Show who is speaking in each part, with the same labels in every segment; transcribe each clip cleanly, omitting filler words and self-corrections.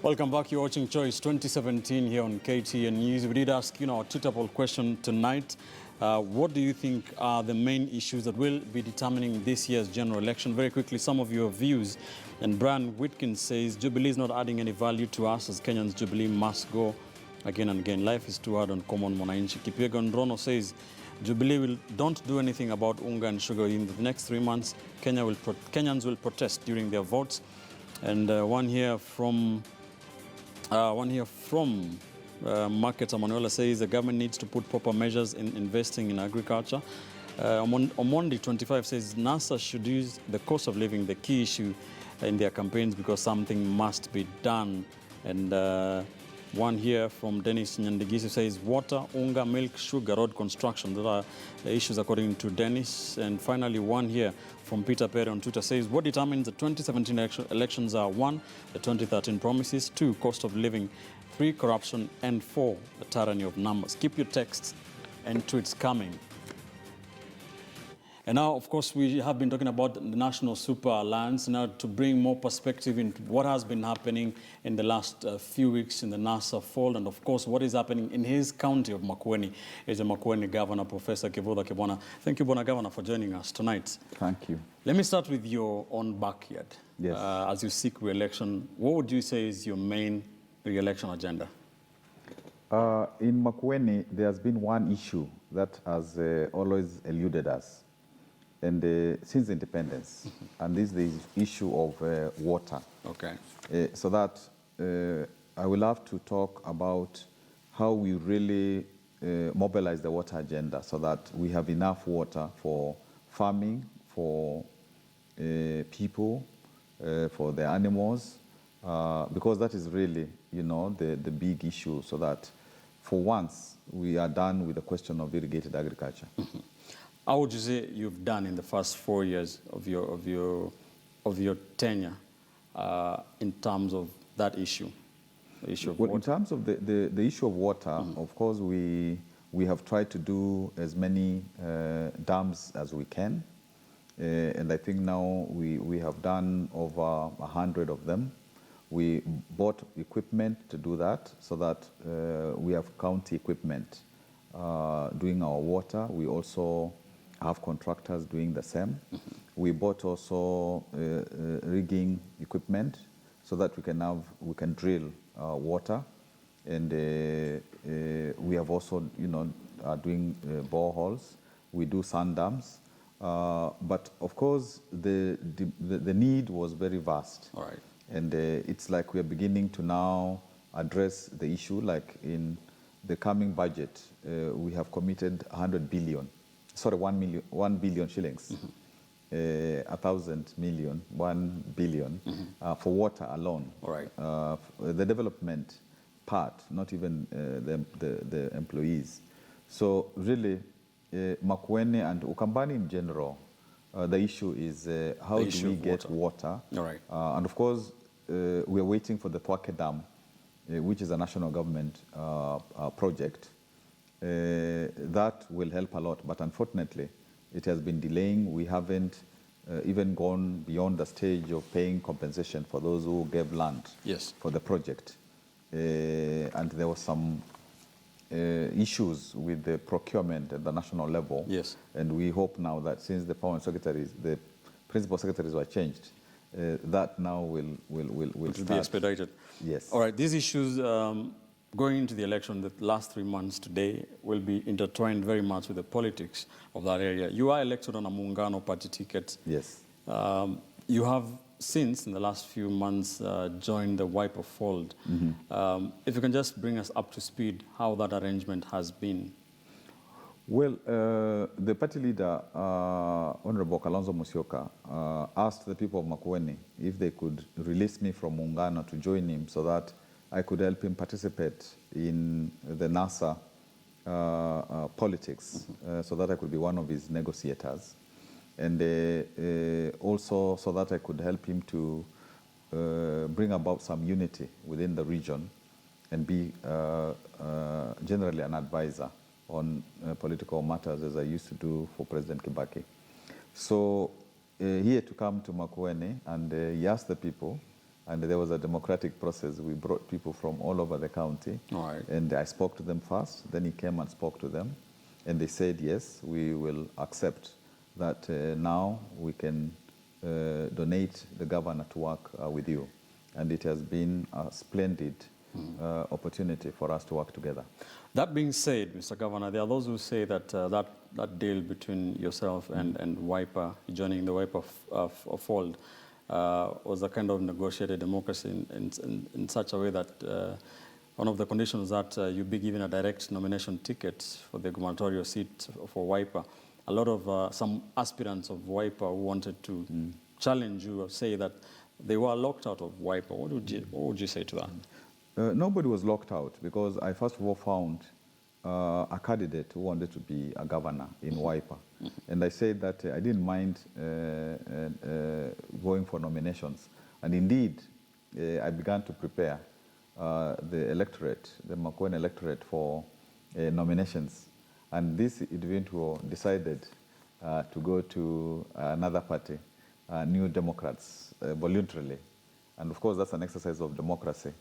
Speaker 1: Welcome back. You're watching Choice 2017 here on KTN News. We did ask, our Twitter poll question tonight. What do you think are the main issues that will be determining this year's general election? Very quickly, some of your views. And Brian Whitkins says, Jubilee is not adding any value to us as Kenyans. Jubilee must go again and again. Life is too hard on common Mwananchi. Kipyegon Rono says, Jubilee don't do anything about unga and sugar. In the next 3 months, Kenyans will protest during their votes. And one here from Market Manuela says the government needs to put proper measures in investing in agriculture. Omondi 25 says NASA should use the cost of living the key issue in their campaigns because something must be done. And one here from Dennis Nyandigisi says water, unga, milk, sugar, road construction. Those are the issues according to Dennis. And finally, one here from Peter Perry on Twitter says, what determines the 2017 elections are 1, the 2013 promises, 2, cost of living, 3, corruption, and 4, the tyranny of numbers. Keep your texts and tweets coming. And now, of course, we have been talking about the National Super Alliance now to bring more perspective into what has been happening in the last few weeks in the NASA fold, and of course, what is happening in his county of Makueni. Is the Makueni Governor, Professor Kivuva Kibwana. Thank you, Bona Governor, for joining us tonight.
Speaker 2: Thank you.
Speaker 1: Let me start with your own backyard.
Speaker 2: Yes.
Speaker 1: As you seek re-election, what would you say is your main re-election agenda?
Speaker 2: In Makueni, there has been one issue that has always eluded us. And since independence, and this is the issue of water.
Speaker 1: Okay.
Speaker 2: So that I will have to talk about how we really mobilize the water agenda so that we have enough water for farming, for people, for the animals, because that is really, the big issue, so that for once we are done with the question of irrigated agriculture.
Speaker 1: Mm-hmm. How would you say you've done in the first 4 years of your tenure in terms of that issue, the issue of water?
Speaker 2: In terms of the issue of water, of course, we have tried to do as many dams as we can, and I think now we have done over 100 of them. We bought equipment to do that, so that we have county equipment doing our water. We also have contractors doing the same. We bought also rigging equipment so that we can drill water, and we have also doing boreholes. We do sand dams, but of course the need was very vast.
Speaker 1: All right.
Speaker 2: And it's like we are beginning to now address the issue. Like in the coming budget, we have committed 1 billion shillings, 1,000 million, 1 billion for water alone.
Speaker 1: All right.
Speaker 2: The development part, not even the employees. So really, Makueni and Ukambani in general, the issue is how do we get water?
Speaker 1: All right.
Speaker 2: And of course, we are waiting for the Thwake Dam, which is a national government project. That will help a lot, but unfortunately, it has been delaying. We haven't even gone beyond the stage of paying compensation for those who gave land for the project. And there were some issues with the procurement at the national level.
Speaker 1: Yes.
Speaker 2: And we hope now that since the the principal secretaries were changed, that now will
Speaker 1: be expedited.
Speaker 2: Yes.
Speaker 1: All right. These issues going into the election, the last 3 months today, will be intertwined very much with the politics of that area. You are elected on a Muungano party ticket.
Speaker 2: Yes.
Speaker 1: You have since, in the last few months, joined the Wiper fold. If you can just bring us up to speed how that arrangement has been.
Speaker 2: Well, the party leader, Honorable Kalonzo Musyoka, asked the people of Makueni if they could release me from Muungano to join him so that I could help him participate in the NASA politics, so that I could be one of his negotiators, and also so that I could help him to bring about some unity within the region and be generally an advisor on political matters, as I used to do for President Kibaki. So he had to come to Makueni, and he asked the people and there was a democratic process. We brought people from all over the county,
Speaker 1: All right.
Speaker 2: and I spoke to them first. Then he came and spoke to them, and they said, yes, we will accept that now we can donate the governor to work with you. And it has been a splendid opportunity for us to work together.
Speaker 1: That being said, Mr. Governor, there are those who say that that deal between yourself and Wiper, joining the Wiper fold, was a kind of negotiated democracy in such a way that one of the conditions that you be given a direct nomination ticket for the gubernatorial seat for Wiper. A lot of some aspirants of Wiper who wanted to challenge you or say that they were locked out of Wiper. What would you say to that?
Speaker 2: Nobody was locked out because I first of all found a candidate who wanted to be a governor in Wiper. And I said that I didn't mind going for nominations. And indeed, I began to prepare the electorate, the Makueni electorate for nominations. And this individual decided to go to another party, New Democrats, voluntarily. And of course, that's an exercise of democracy.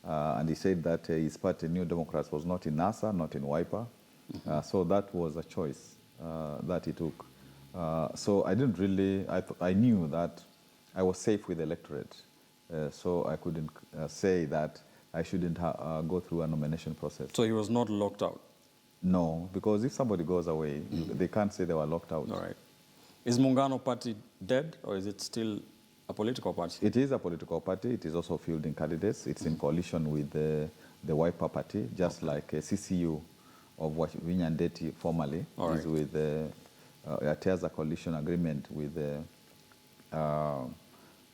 Speaker 2: And he said that his party, New Democrats, was not in NASA, not in Wiper. So that was a choice that he took. So I didn't really, I knew that I was safe with the electorate. So I couldn't say that I shouldn't go through a nomination process.
Speaker 1: So he was not locked out?
Speaker 2: No, because if somebody goes away, they can't say they were locked out.
Speaker 1: All right. Is Muungano Party dead, or is it still a political party?
Speaker 2: It is a political party. It is also fielding candidates. It's in coalition with the Wiper Party, just like CCU of Vinyandeti formerly is with it has a coalition agreement with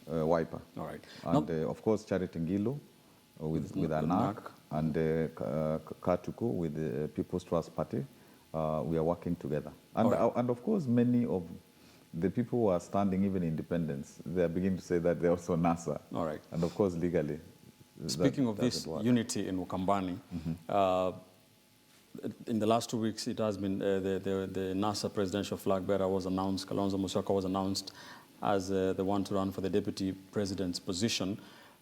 Speaker 2: Wiper.
Speaker 1: All right.
Speaker 2: And of course, Charity Ngilu with ANAC and Katuku with the People's Trust Party. We are working together. And, and of course, many of the people who are standing, even independents, they are beginning to say that they're also NASA.
Speaker 1: All right.
Speaker 2: And of course, legally.
Speaker 1: Speaking of this unity in Ukambani, in the last 2 weeks, it has been the NASA presidential flag bearer was announced. Kalonzo Musyoka was announced as the one to run for the deputy president's position.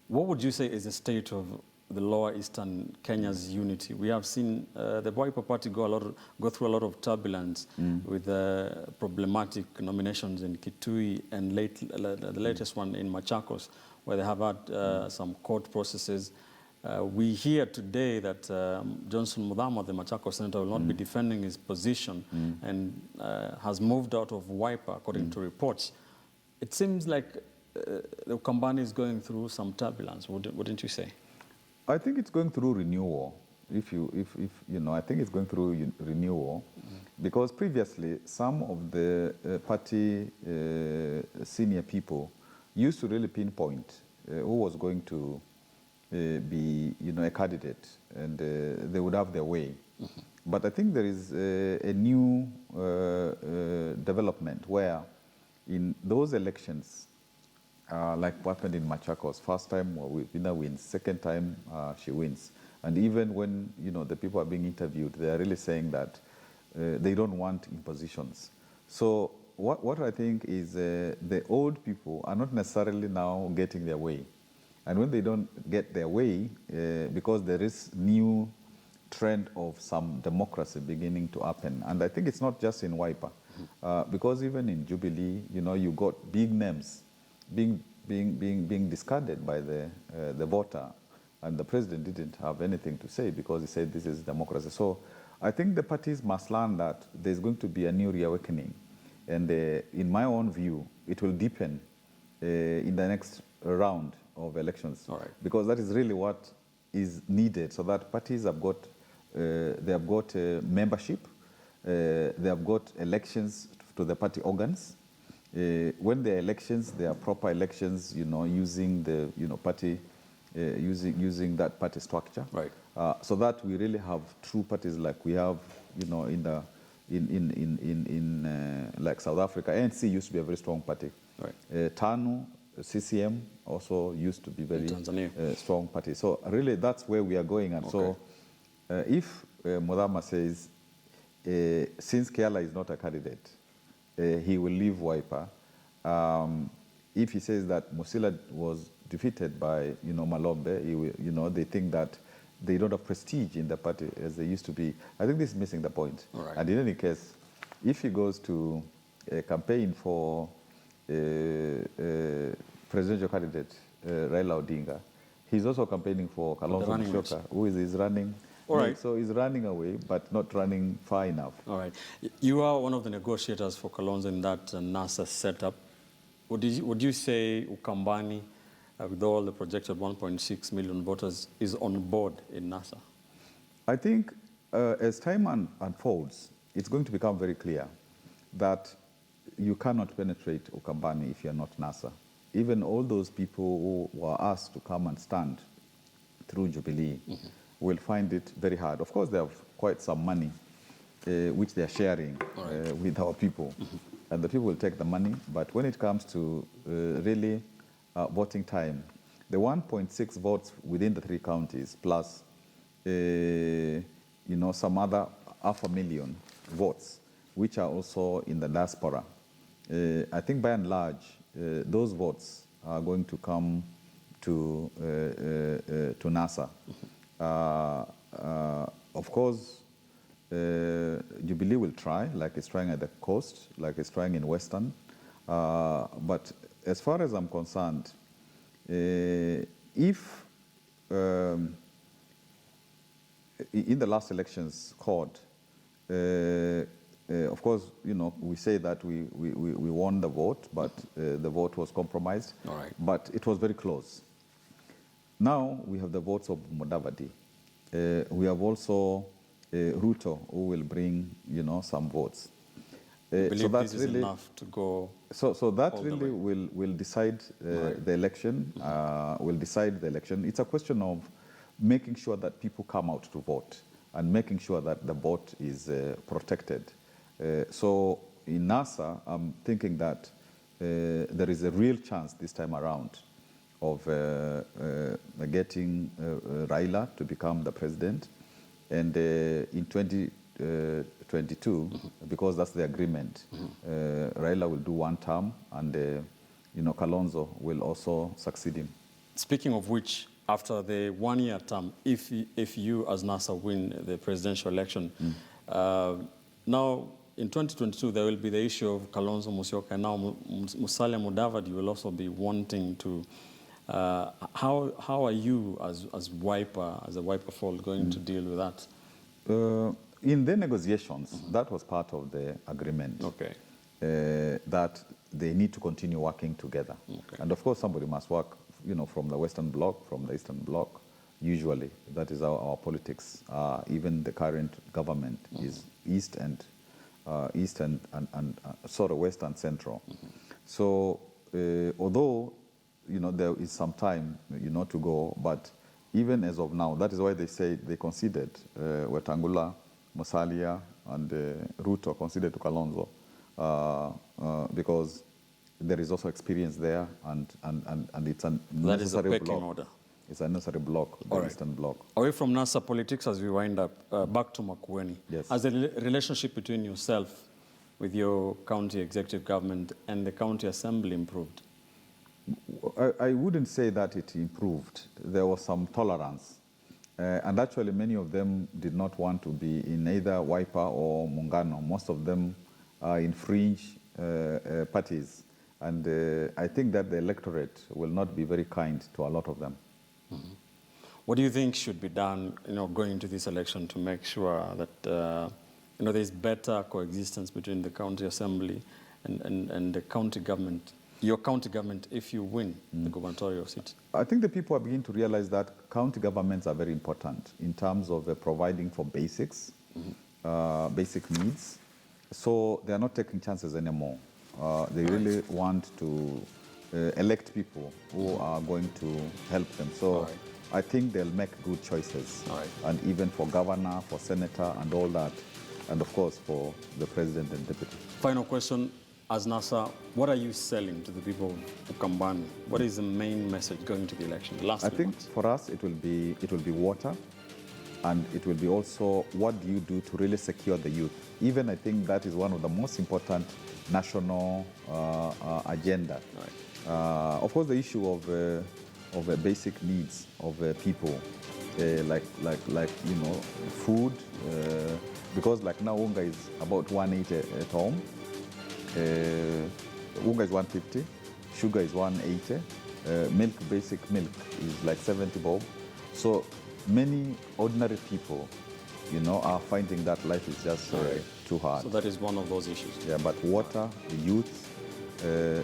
Speaker 1: What would you say is the state of the lower eastern Kenya's unity? We have seen the Wiper Party go through a lot of turbulence with problematic nominations in Kitui and the latest one in Machakos, where they have had some court processes. We hear today that Johnson Muthama, the Machakos senator, will not be defending his position and has moved out of Wiper, according to reports. It seems like the Ukambani is going through some turbulence, wouldn't you say?
Speaker 2: I think it's going through renewal. If you know, I think it's going through renewal, because previously some of the party senior people used to really pinpoint who was going to be, a candidate, and they would have their way. But I think there is a new development where, in those elections, like what happened in Machakos, first time winner wins, second time she wins. And even when the people are being interviewed, they are really saying that they don't want impositions. So what I think is the old people are not necessarily now getting their way. And when they don't get their way, because there is new trend of some democracy beginning to happen. And I think it's not just in Wiper, because even in Jubilee, you got big names being discarded by the voter, and the president didn't have anything to say because he said this is democracy. So I think the parties must learn that there's going to be a new reawakening, and in my own view, it will deepen in the next round of elections, because that is really what is needed, so that parties have got membership, they have got elections to the party organs. When there are elections, there are proper elections, using the party, using that party structure, so that we really have true parties like we have, in like South Africa. ANC used to be a very strong party. TANU, CCM also used to be very strong party. So really, that's where we are going. And so, if Muthama says, since Kiala is not a candidate, he will leave Wiper. If he says that Musila was defeated by, Malombe, they think that they don't have prestige in the party as they used to be. I think this is missing the point.
Speaker 1: Right.
Speaker 2: And in any case, if he goes to a campaign for presidential candidate Raila Odinga, he's also campaigning for Kalonzo Musyoka, who is running.
Speaker 1: All right.
Speaker 2: So he's running away, but not running far enough.
Speaker 1: All right. You are one of the negotiators for Kalonzo in that NASA setup. Would you say Ukambani, with all the projected 1.6 million voters, is on board in NASA?
Speaker 2: I think as time unfolds, it's going to become very clear that you cannot penetrate Ukambani if you're not NASA. Even all those people who were asked to come and stand through Jubilee will find it very hard. Of course, they have quite some money, which they're sharing with our people. And the people will take the money. But when it comes to really voting time, the 1.6 votes within the 3 counties, plus some other 500,000 votes, which are also in the diaspora, I think by and large, those votes are going to come to NASA. Of course, Jubilee will try, like it's trying at the coast, like it's trying in Western. But as far as I'm concerned, if in the last elections called, of course, we say that we won the vote, but the vote was compromised.
Speaker 1: All right.
Speaker 2: But it was very close. Now we have the votes of Mudavadi. We have also Ruto, who will bring, some votes.
Speaker 1: So this is really enough to go.
Speaker 2: So that really will decide the election. Will decide the election. It's a question of making sure that people come out to vote and making sure that the vote is protected. So in NASA, I'm thinking that there is a real chance this time around of getting Raila to become the president. And in 2022, because that's the agreement, Raila will do 1 term, and Kalonzo will also succeed him.
Speaker 1: Speaking of which, after the 1-year term, if you as NASA win the presidential election, now in 2022 there will be the issue of Kalonzo Musyoka, and now Musalia Mudavadi will also be wanting to. How are you as a Wiper fold going to deal with that?
Speaker 2: In the negotiations, that was part of the agreement.
Speaker 1: Okay.
Speaker 2: That they need to continue working together. Okay. And of course, somebody must work, from the Western Bloc, from the Eastern Bloc. Usually, that is our politics. Even the current government is East and sort of West and Central. So, although there is some time, to go, but even as of now, that is why they say they conceded Wetangula, Musalia, and Ruto conceded to Kalonzo, because there is also experience there, and it's a necessary
Speaker 1: that is a pecking
Speaker 2: block.
Speaker 1: order.
Speaker 2: It's a necessary block, the Eastern Bloc.
Speaker 1: Away from NASA politics, as we wind up, back to Makueni.
Speaker 2: Yes.
Speaker 1: Has the relationship between yourself with your county executive government and the county assembly improved?
Speaker 2: I wouldn't say that it improved. There was some tolerance. And actually, many of them did not want to be in either Wiper or Muungano. Most of them are in fringe parties. And I think that the electorate will not be very kind to a lot of them.
Speaker 1: What do you think should be done, going into this election to make sure that, there's better coexistence between the county assembly and the county government? Your county government, if you win the gubernatorial seat?
Speaker 2: I think the people are beginning to realize that county governments are very important in terms of providing for basics, basic needs. So they are not taking chances anymore. They really want to elect people who are going to help them. So I think they'll make good choices. And even for governor, for senator, and all that. And of course, for the president and deputy.
Speaker 1: Final question. As NASA, what are you selling to the people of Ukambani? What is the main message going to the election?
Speaker 2: I think for us it will be water, and it will be also what do you do to really secure the youth. Even I think that is one of the most important national agenda. Of course, the issue of the basic needs of people, like you know, food, because like now unga is about 180 at home. Unga is 150, sugar is 180, milk, basic milk is like 70 bob. So many ordinary people, you know, are finding that life is just too hard.
Speaker 1: So that is one of those issues.
Speaker 2: Yeah, but water, youth,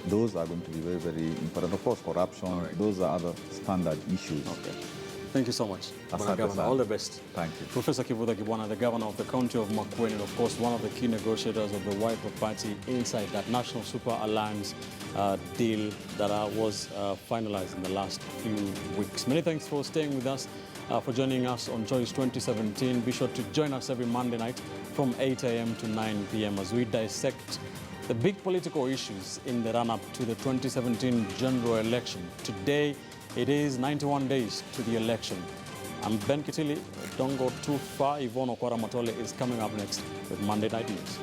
Speaker 2: those are going to be very, very important. Of course, corruption, those are other standard issues.
Speaker 1: Okay. Thank you so much,
Speaker 2: Asante
Speaker 1: Governor.
Speaker 2: sana.
Speaker 1: All the best.
Speaker 2: Thank you.
Speaker 1: Professor Kivutha Kibwana, the governor of the county of Makueni, and of course one of the key negotiators of the Wiper Party inside that National Super Alliance deal that was finalized in the last few weeks. Many thanks for staying with us, for joining us on Choice 2017. Be sure to join us every Monday night from 8 a.m. to 9 p.m. as we dissect the big political issues in the run-up to the 2017 general election. Today, it is 91 days to the election. I'm Ben Kitili. Don't go too far. Yvonne Okwara Matole is coming up next with Monday Night News.